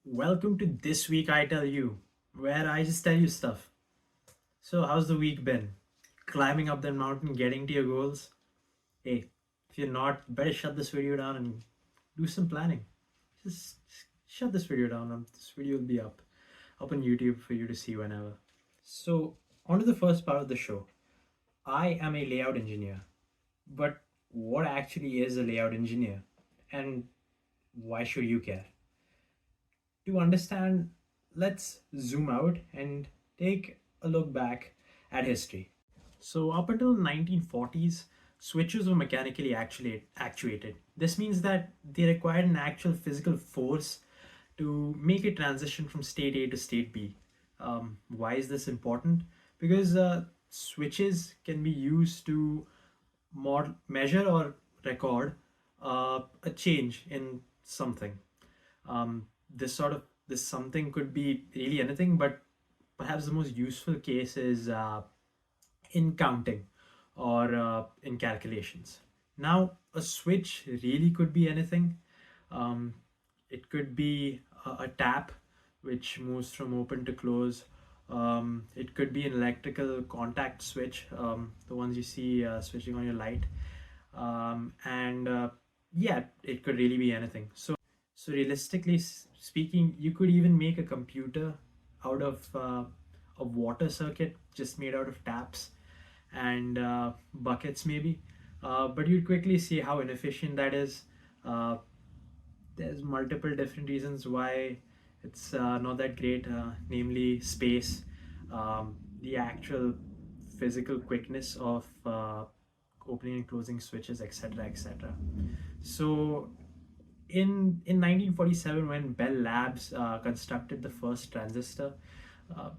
Welcome to This Week I Tell You, where I just tell you stuff. So, how's the week been? Climbing up that mountain, getting to your goals? Hey, if you're not, better shut this video down and do some planning. Just shut this video down. This video will be up on YouTube for you to see whenever. So, on to the first part of the show. I am a layout engineer, but what actually is a layout engineer? And why should you care? To understand, let's zoom out and take a look back at history. So, up until 1940s, switches were mechanically actuated. This means that they required an actual physical force to make a transition from state A to state B. Why is this important? Because switches can be used to measure or record a change in something. This something could be really anything, but perhaps the most useful case is in counting or in calculations. Now, a switch really could be anything. Um, it could be a tap which moves from open to close. It could be an electrical contact switch, the ones you see switching on your light. And Yeah, it could really be anything. So realistically speaking, you could even make a computer out of a water circuit just made out of taps and buckets maybe. But you'd quickly see how inefficient that is. Uh, there's multiple different reasons why it's not that great, namely space, the actual physical quickness of opening and closing switches, etc., etc. So in 1947, when Bell Labs constructed the first transistor, uh,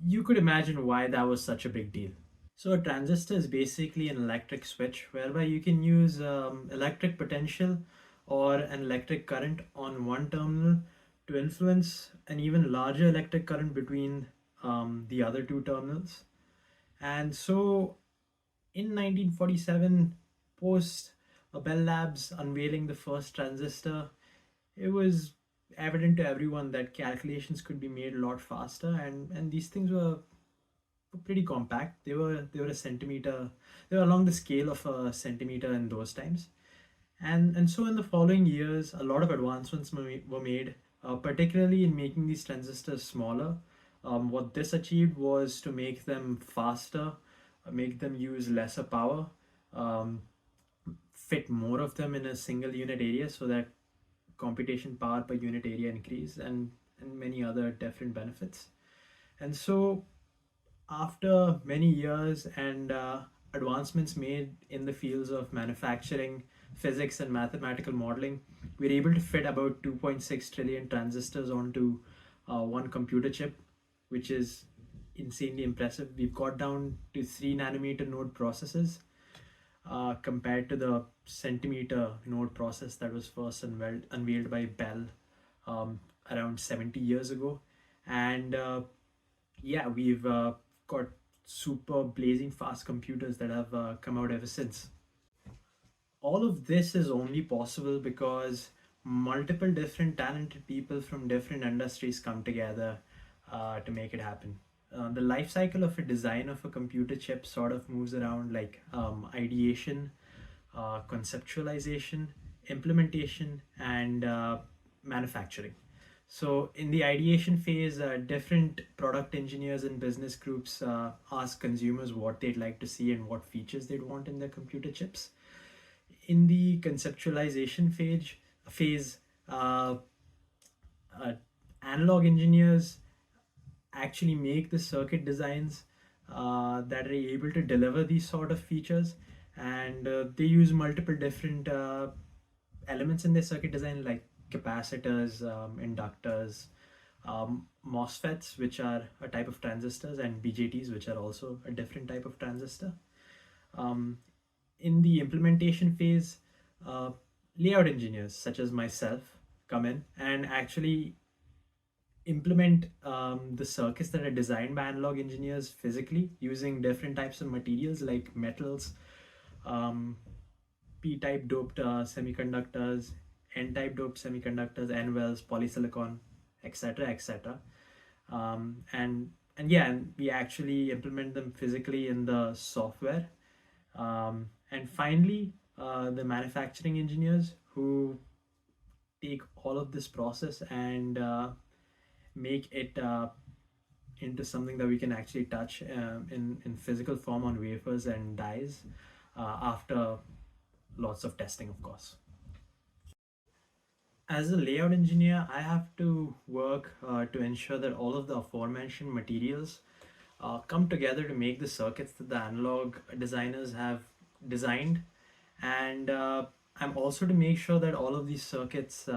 you could imagine why that was such a big deal. So a transistor is basically an electric switch whereby you can use electric potential or an electric current on one terminal to influence an even larger electric current between the other two terminals. And so in 1947, post Bell Labs unveiling the first transistor, it was evident to everyone that calculations could be made a lot faster, and these things were pretty compact. They were a centimeter. They were along the scale of a centimeter in those times. And so in the following years, a lot of advancements were made, particularly in making these transistors smaller. What this achieved was to make them faster, make them use lesser power, um, fit more of them in a single unit area so that computation power per unit area increased, and many other different benefits. And so after many years and advancements made in the fields of manufacturing, physics, and mathematical modeling, we were able to fit about 2.6 trillion transistors onto one computer chip, which is insanely impressive. We've got down to 3 nanometer node processes compared to the centimeter node process that was first unveiled by Bell around 70 years ago. And yeah, we've got super blazing fast computers that have come out ever since. All of this is only possible because multiple different talented people from different industries come together to make it happen. The life cycle of a design of a computer chip sort of moves around like ideation, conceptualization, implementation, and manufacturing. So, in the ideation phase, different product engineers and business groups ask consumers what they'd like to see and what features they'd want in their computer chips. In the conceptualization phase, uh, uh, analog engineers actually make the circuit designs that are able to deliver these sort of features, and they use multiple different elements in their circuit design like capacitors, inductors, MOSFETs, which are a type of transistors, and BJTs, which are also a different type of transistor. Um, in the implementation phase, uh, layout engineers such as myself come in and actually implement the circuits that are designed by analog engineers physically using different types of materials like metals, um, p-type doped semiconductors, n-type doped semiconductors, n-wells, polysilicon, etc., etc. And yeah, and we actually implement them physically in the software. And finally, the manufacturing engineers who take all of this process and make it into something that we can actually touch in physical form on wafers and dies after lots of testing, of course. As a layout engineer, I have to work to ensure that all of the aforementioned materials come together to make the circuits that the analog designers have designed. And I'm also to make sure that all of these circuits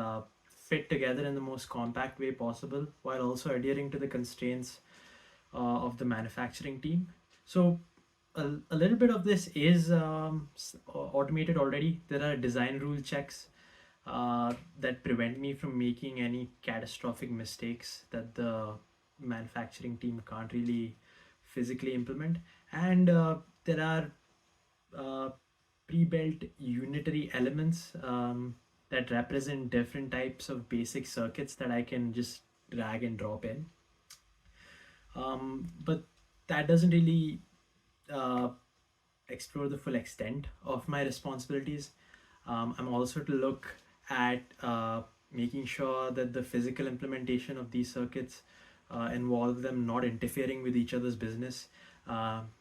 fit together in the most compact way possible while also adhering to the constraints of the manufacturing team. So a little bit of this is automated already. There are design rule checks that prevent me from making any catastrophic mistakes that the manufacturing team can't really physically implement. And there are uh, pre-built unitary elements that represent different types of basic circuits that I can just drag and drop in. But that doesn't really uh, explore the full extent of my responsibilities. I'm also to look at making sure that the physical implementation of these circuits involve them not interfering with each other's business,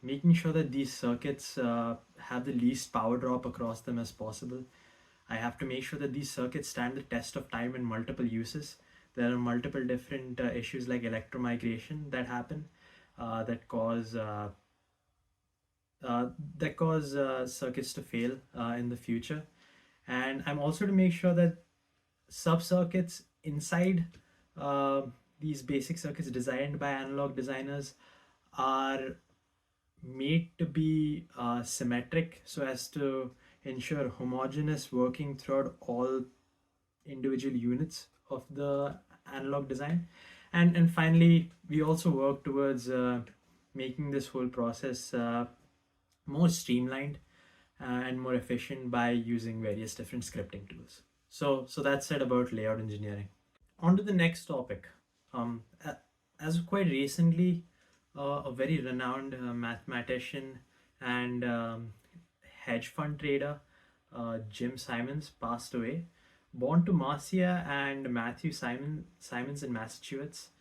making sure that these circuits have the least power drop across them as possible. I have to make sure that these circuits stand the test of time in multiple uses. There are multiple different issues like electromigration that happen that cause uh, circuits to fail in the future. And I'm also to make sure that sub circuits inside uh, these basic circuits designed by analog designers are made to be symmetric so as to ensure homogeneous working throughout all individual units of the analog design. And finally, we also work towards making this whole process more streamlined and more efficient by using various different scripting tools. So that's it about layout engineering. On to the next topic. As of quite recently, a very renowned mathematician and hedge fund trader, Jim Simons, passed away. Born to Marcia and Matthew Simons in Massachusetts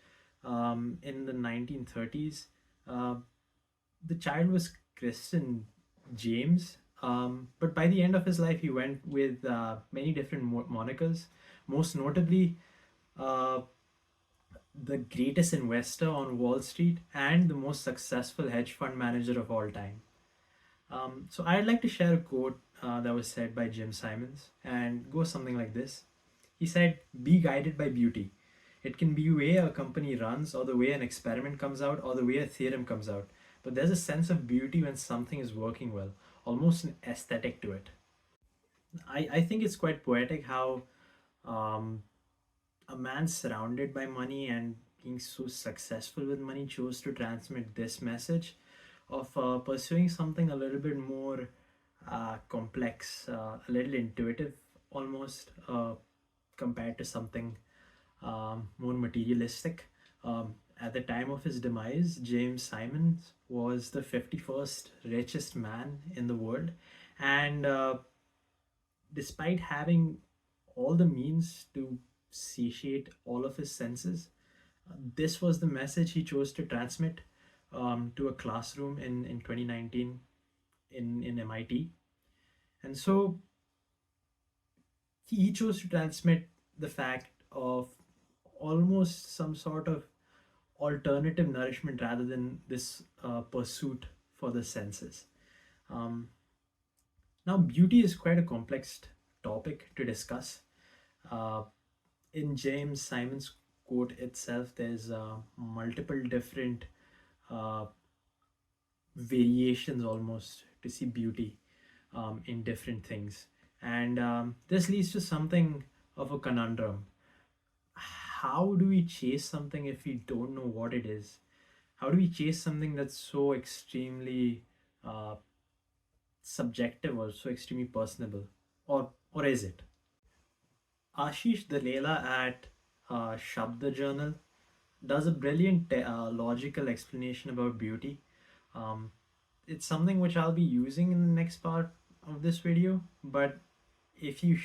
in the 1930s. Uh, the child was christened James, but by the end of his life, he went with many different monikers. Most notably, uh, the greatest investor on Wall Street and the most successful hedge fund manager of all time. So I'd like to share a quote that was said by Jim Simons and goes something like this. He said, "Be guided by beauty. It can be the way a company runs, or the way an experiment comes out, or the way a theorem comes out. But there's a sense of beauty when something is working well, almost an aesthetic to it." I think it's quite poetic how um, a man surrounded by money and being so successful with money chose to transmit this message of pursuing something a little bit more complex, a little intuitive almost, compared to something more materialistic. At the time of his demise, James Simons was the 51st richest man in the world. And despite having all the means to satiate all of his senses, this was the message he chose to transmit to a classroom in 2019 in MIT. And so he chose to transmit the fact of almost some sort of alternative nourishment rather than this pursuit for the senses. Um, Now, beauty is quite a complex topic to discuss. Uh, in James Simon's quote itself, there's multiple different uh, variations almost to see beauty in different things. And this leads to something of a conundrum. How do we chase something if we don't know what it is? How do we chase something that's so extremely uh, subjective or so extremely personable? Or is it? Ashish Dalela at Shabda journal, does a brilliant logical explanation about beauty. Um, it's something which I'll be using in the next part of this video. But if you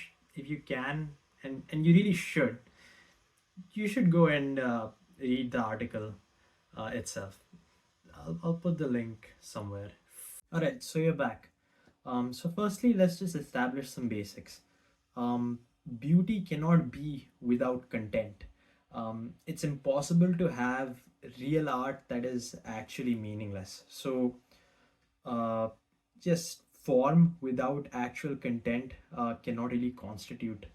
can, and you really should, you should go and read the article itself. I'll put the link somewhere. All right, so you're back. So firstly, let's just establish some basics. Um, Beauty cannot be without content. It's impossible to have real art that is actually meaningless. So, uh, just form without actual content cannot really constitute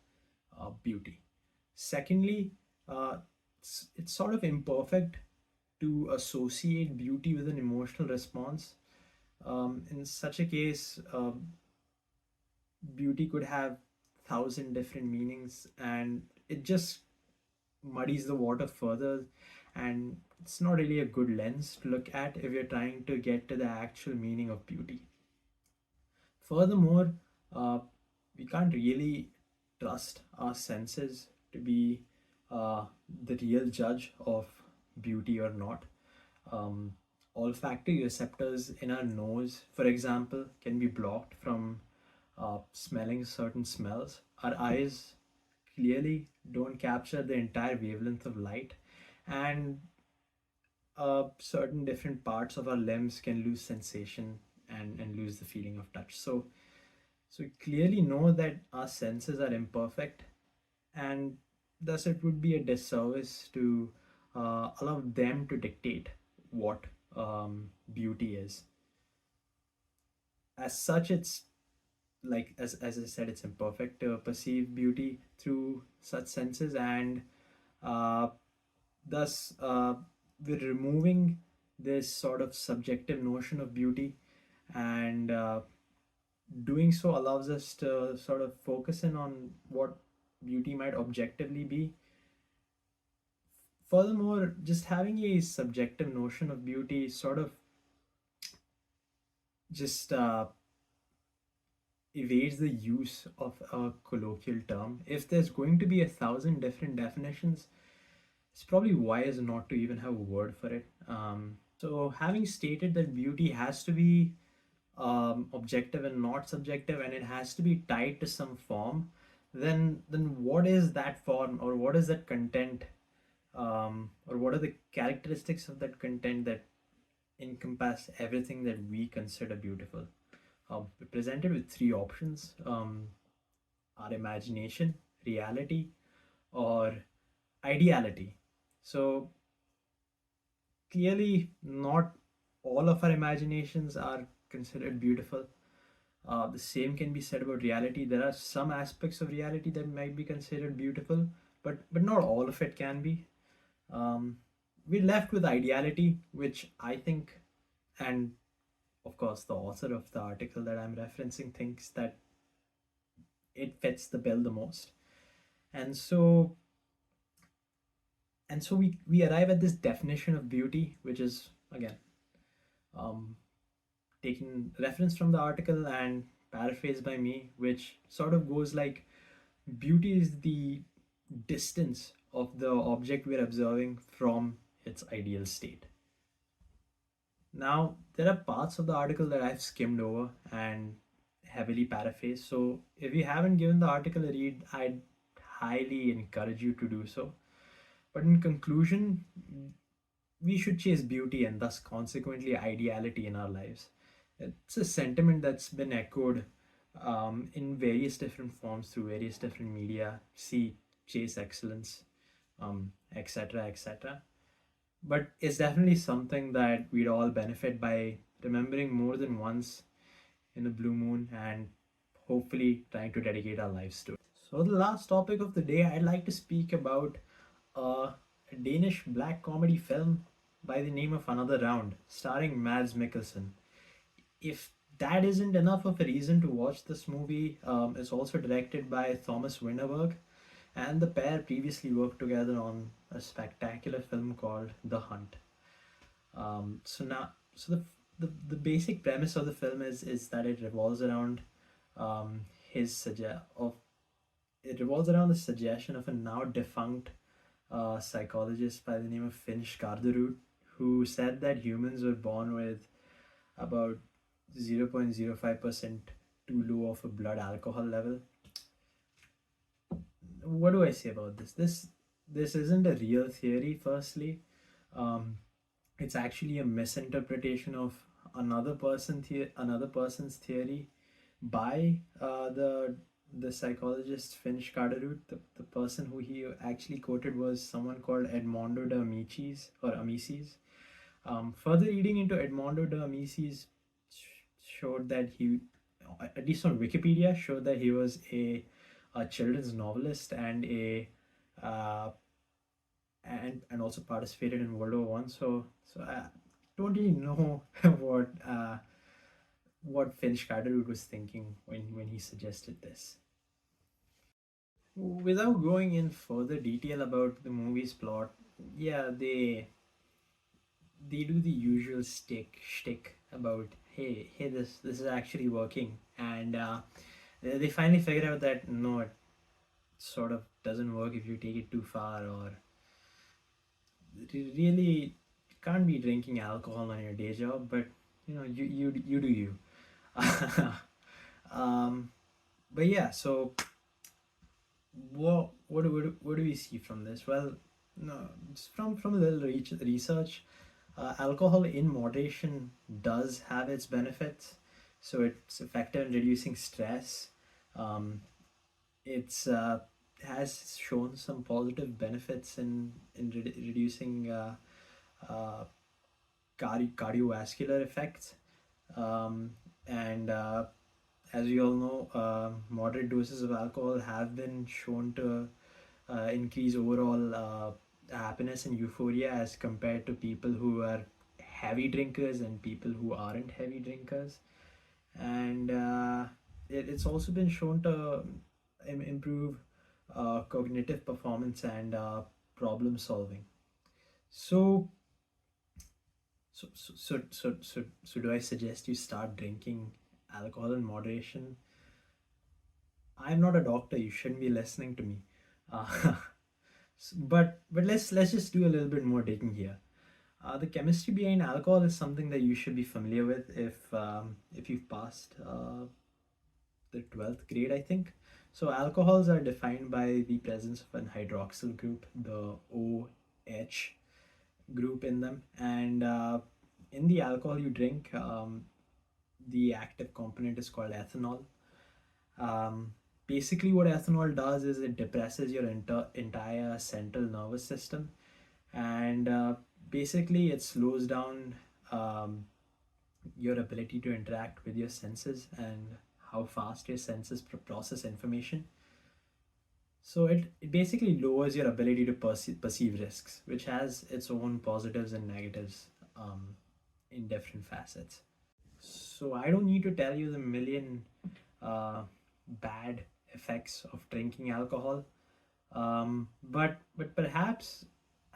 beauty. Secondly, it's sort of imperfect to associate beauty with an emotional response. In such a case, beauty could have thousand different meanings, and it just muddies the water further. And it's not really a good lens to look at if you're trying to get to the actual meaning of beauty. Furthermore, uh, we can't really trust our senses to be the real judge of beauty or not. Um, Olfactory receptors in our nose, for example, can be blocked from smelling certain smells. Our eyes clearly don't capture the entire wavelength of light, and certain different parts of our limbs can lose sensation and lose the feeling of touch. So we clearly know that our senses are imperfect, and thus it would be a disservice to allow them to dictate what beauty is. As such, it's like as I said, it's imperfect to perceive beauty through such senses, and uh, thus we're removing this sort of subjective notion of beauty, and doing so allows us to sort of focus in on what beauty might objectively be. Furthermore, just having a subjective notion of beauty sort of just evades the use of a colloquial term. If there's going to be a thousand different definitions, it's probably wise not to even have a word for it. So, having stated that beauty has to be objective and not subjective, and it has to be tied to some form, then what is that form, or what is that content, or what are the characteristics of that content that encompass everything that we consider beautiful? We're presented with three options: our imagination, reality, or ideality. So clearly, not all of our imaginations are considered beautiful. The same can be said about reality. There are some aspects of reality that might be considered beautiful, but not all of it can be. Um, we're left with ideality, which I think, and of course, the author of the article that I'm referencing thinks that it fits the bill the most. And so, we arrive at this definition of beauty, which is again um, taken reference from the article and paraphrased by me, which sort of goes like: beauty is the distance of the object we're observing from its ideal state. Now, there are parts of the article that I've skimmed over and heavily paraphrased. So, if you haven't given the article a read, I'd highly encourage you to do so. But in conclusion, we should chase beauty and thus consequently ideality in our lives. It's a sentiment that's been echoed in various different forms through various different media. See, chase excellence, etc., etc. But it's definitely something that we'd all benefit by remembering more than once in a blue moon, and hopefully trying to dedicate our lives to it. So, the last topic of the day, I'd like to speak about a Danish black comedy film by the name of Another Round, starring Mads Mikkelsen. If that isn't enough of a reason to watch this movie, it's also directed by Thomas Winterberg, and the pair previously worked together on a spectacular film called The Hunt. So the basic premise of the film is that it revolves around his suggest of it revolves around the suggestion of a now defunct a psychologist by the name of Finch Garderud, who said that humans were born with about 0.05% too low of a blood alcohol level. What do I say about this? This isn't a real theory. Firstly, um, it's actually a misinterpretation of another person's theory by the psychologist Finch Carterud. The person who he actually quoted was someone called Edmondo de Amicis or Amicis. Further reading into Edmondo de Amicis showed that he, at least on Wikipedia, showed that he was a children's novelist and a uh, and also participated in World War One. So I don't really know what Finch Carterwood was thinking when he suggested this. Without going in further detail about the movie's plot, yeah, they do the usual shtick about hey this is actually working, and they finally figure out that no, it sort of doesn't work if you take it too far, or you really can't be drinking alcohol on your day job, but you do you. um, but yeah, so what do we see from this? Well, no, just from a little research, alcohol in moderation does have its benefits. So it's effective in reducing stress. Um, it's has shown some positive benefits in reducing uh, cardiovascular effects. Um, and as we all know, moderate doses of alcohol have been shown to increase overall happiness and euphoria as compared to people who are heavy drinkers and people who aren't heavy drinkers. And it's also been shown to improve cognitive performance and problem solving. So, so do I suggest you start drinking alcohol in moderation? I'm not a doctor. You shouldn't be listening to me. Uh, but let's just do a little bit more digging here. The chemistry behind alcohol is something that you should be familiar with if you've passed the 12th grade, I think. So alcohols are defined by the presence of an hydroxyl group, the OH group in them, and in the alcohol you drink, the active component is called ethanol. Um, Basically, what ethanol does is it depresses your entire central nervous system, and basically it slows down um, your ability to interact with your senses and how fast your senses process information. So it basically lowers your ability to perceive risks, which has its own positives and negatives in different facets. So I don't need to tell you the million bad effects of drinking alcohol, but perhaps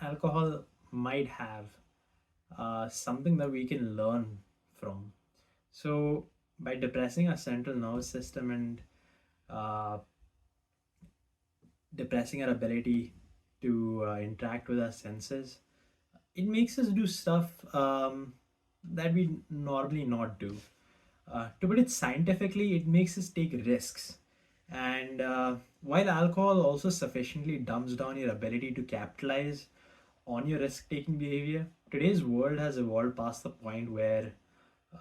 alcohol might have something that we can learn from. So by depressing our central nervous system and uh, depressing our ability to interact with our senses, it makes us do stuff that we normally not do. To put it scientifically, it makes us take risks. And while alcohol also sufficiently dumbs down your ability to capitalize on your risk taking behavior, today's world has evolved past the point where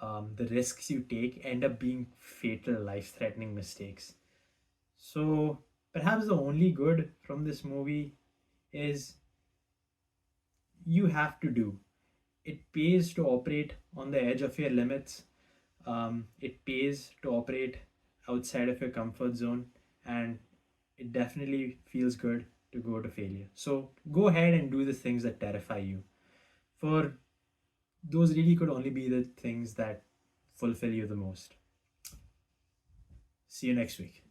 the risks you take end up being fatal, life threatening mistakes. So perhaps the only good from this movie is you have to do. It pays to operate on the edge of your limits. It pays to operate outside of your comfort zone, and it definitely feels good to go to failure. So go ahead and do the things that terrify you. For those really could only be the things that fulfill you the most. See you next week.